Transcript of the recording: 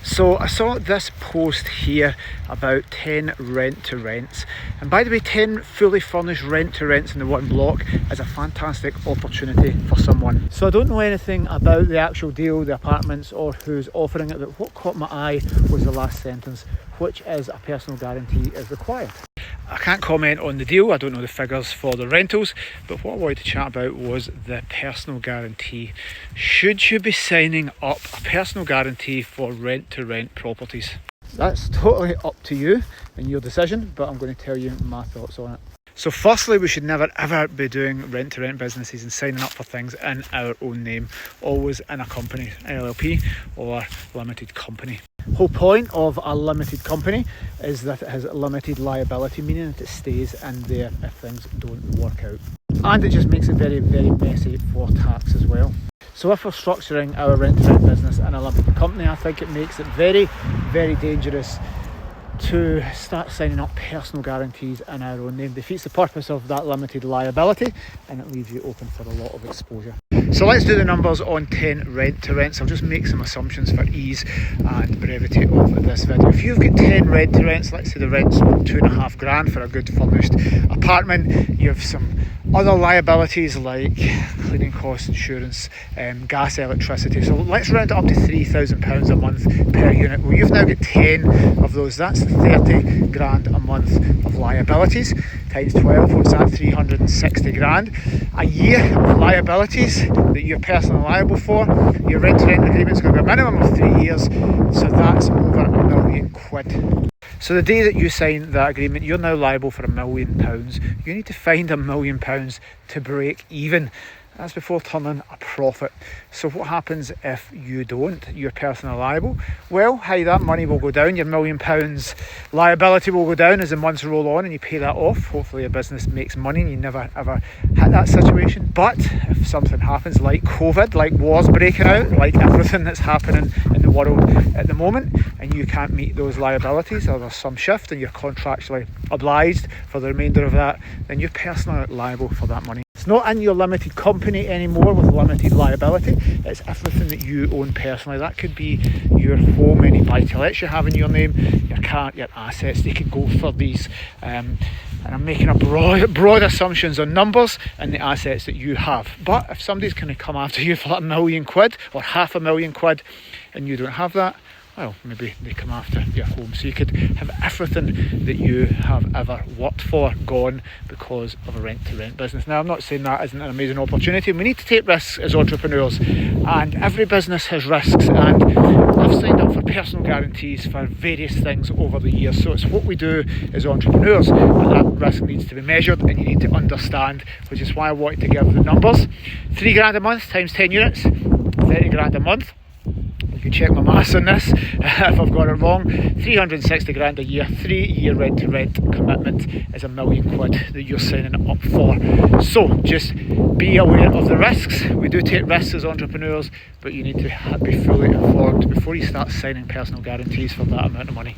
So I saw this post here about 10 rent-to-rents, and by the way, 10 fully furnished rent-to-rents in the one block is a fantastic opportunity for someone. So I don't know anything about the actual deal, the apartments, or who's offering it, but what caught my eye was the last sentence, which is a personal guarantee is required. I can't comment on the deal, I don't know the figures for the rentals, but what I wanted to chat about was the personal guarantee. Should you be signing up a personal guarantee for rent-to-rent properties? That's totally up to you and your decision, but I'm going to tell you my thoughts on it. So firstly, we should never ever be doing rent-to-rent businesses and signing up for things in our own name, always in a company, LLP or limited company. Whole point of a limited company is that it has limited liability, meaning that it stays in there if things don't work out. And it just makes it very, very messy for tax as well. So if we're structuring our rent-to-rent business in a limited company, I think it makes it very, very dangerous to start signing up personal guarantees in our own name. Defeats the purpose of that limited liability, and it leaves you open for a lot of exposure. So let's do the numbers on 10 rent-to-rents. I'll just make some assumptions for ease and brevity of this video. If you've got 10 rent-to-rents, let's say the rent's £2,500 for a good furnished apartment, you have some other liabilities like cleaning costs, insurance, gas, electricity. So let's round it up to £3,000 a month per unit. Well, you've now got 10 of those. That's £30,000 a month of liabilities. Times 12, what's that? £360,000 a year of liabilities that you're personally liable for. Your rent-to-rent agreement's going to be a minimum of 3 years, so that's over £1 million. So the day that you sign that agreement, you're now liable for £1 million. You need to find £1 million to break even. That's before turning a profit. So what happens if you don't? You're personally liable. Well, how that money will go down. Your £1 million liability will go down as the months roll on and you pay that off. Hopefully your business makes money and you never ever hit that situation. But if something happens like COVID, like wars breaking out, like everything that's happening in the world at the moment, and you can't meet those liabilities, or there's some shift and you're contractually obliged for the remainder of that, then you're personally liable for that money. It's not in your limited company anymore with limited liability. It's everything that you own personally. That could be your home, any buy-to-lets you have in your name, your car, your assets. They could go for these. And I'm making a broad assumptions on numbers and the assets that you have. But if somebody's going to come after you for like £1 million or £500,000 and you don't have that, well, maybe they come after your home. So you could have everything that you have ever worked for gone because of a rent-to-rent business. Now, I'm not saying that isn't an amazing opportunity. We need to take risks as entrepreneurs, and every business has risks, and I've signed up for personal guarantees for various things over the years. So it's what we do as entrepreneurs, and that risk needs to be measured and you need to understand, which is why I wanted to give the numbers. £3,000 a month times 10 units, £30,000 a month. You can check my maths on this if I've got it wrong. £360,000 a year, 3-year rent-to-rent commitment is £1 million that you're signing up for. So just be aware of the risks. We do take risks as entrepreneurs, but you need to be fully informed before you start signing personal guarantees for that amount of money.